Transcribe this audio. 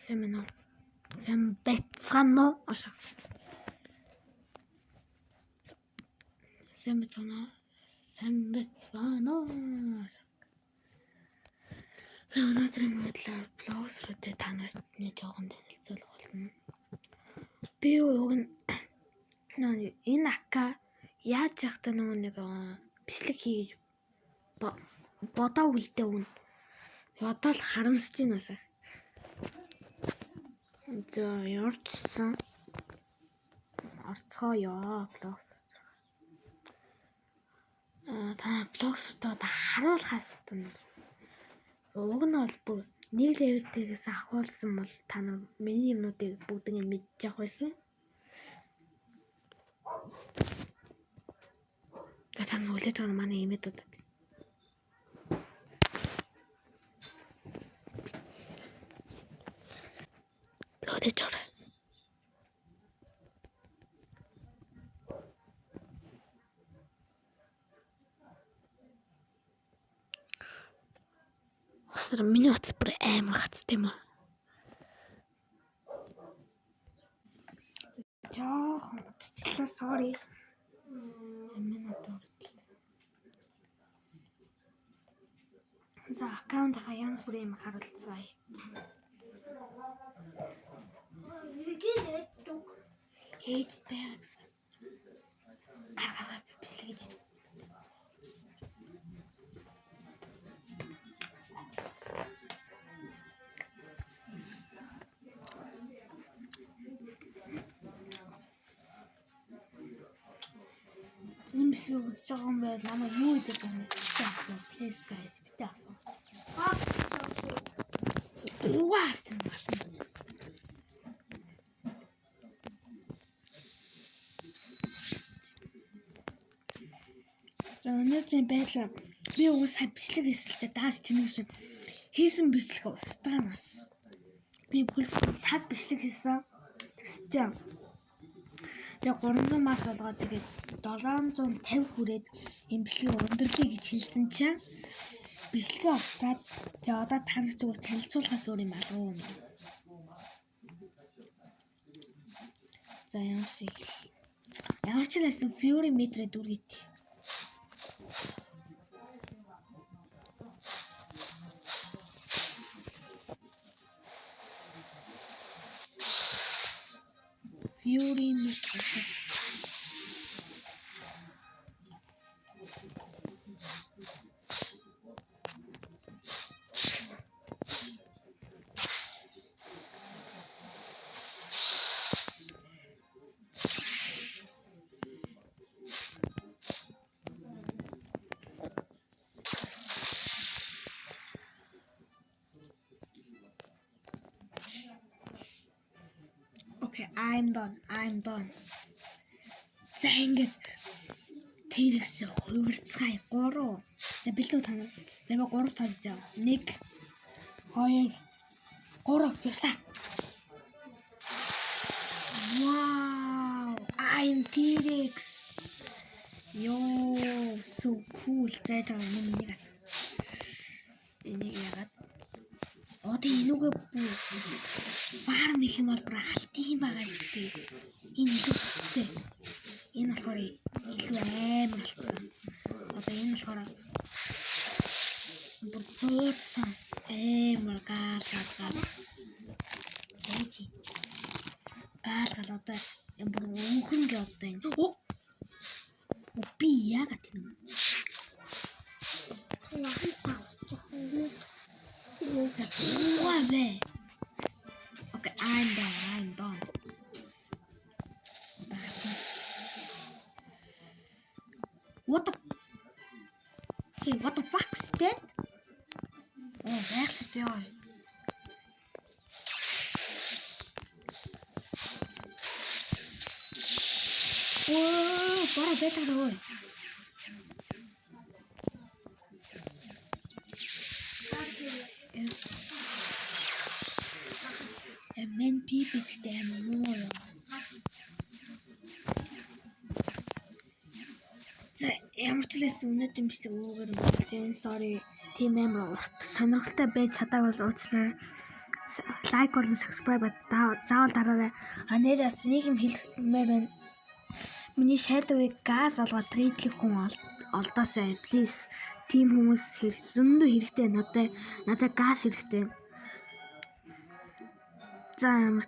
Сайн байцгаана уу? Сайн байцгаана уу? Өнөөдрийн мэдлэр блогсруудад танарт нэг жоохон танилцуулах болно. Би уг нь энэ ака яаж яхад нэг бичлэг хийж бодоо үлдээ өгнө. Одоо л харамсаж байна сая. За ярцсан. Орцгоё блог. Та блогсуудад харуулхаас тань. Уг нь бол бүр нэг левелтэйгээс ахуулсан бол та нар миний юмнуудыг бүгдийг нь мэдчих явах байсан. Та нар үлээж байгаа манай имэдүүд. Лодэж орой. Осор миний утас бүр амар хацтай юм аа. Жоохон утасчлаа sorry. За миний утас. За аккаунт янз бүрийн юм харуулцгаая. Ээж байгаа гэсэн. Гаргаа бичлэгэж. Энэ бичлэг үзэж байгаа юм байл намайг юу гэдэг юм бэ? Please guys битээ асуу. Угаас тийм байна. За өнөөдрийн байдлаар би угаасаа бичлэг хийсэлтэй дааш тэмээ шиг хийсэн бичлэг устгаанаас би бүхэл цаг бичлэг хийсэн. Тэгсчээ. Тэгээ 300 мас болгоод тэгээд 750 хүрээд энэ бичлэгийг өндөрлөе гэж хэлсэн чинь бичлэгээ устгаад тэгээ одоо та нар зүгээр танилцуулахаас өөр юм алгүй юм. За ямар ч хэлсэн Fury метрэ дүргийт. Fury метрэ. Okay, I'm done. За ингэж тэрэгсээ хувирцгаая 3. За бэлдүү та нар. За би 3 тооцоо зав. 1 2 3 явсаа. Wow, I'm T-Rex. Yo, so cool. Зайж байгаа юм нэг ас. Энийг яагаад одоо энүүгээ фарм их юм бол бүр алтын байгаа шүү дээ. Энэ илүүчтэй. Энэ болохоор илүү амар болцсон. Одоо энэ болохоор бүр зууцсан амар гал. Ээжи. Гал одоо энэ бүр өнхөнгээ одоо энэ. Би яагаад тийм юм? Okay, I'm done. What the fuck is that? Oh, that's still. Oh, para better boy. Men people today more. За ямар ч лээс өнөөдөр бичлэг өгөөөр sorry team member урт сонирхолтой байж чадаагүй уучлаарай. лайк болон subscribe заавал дараарай. Нэрээс нэг юм хэлмээр байна. Миний Shadow-ыг газ олгоод трейдлэх хүн олдоосай. Please. Тим хүмүүс зөндөө хэрэгтэй. Надад газ хэрэгтэй. За ямар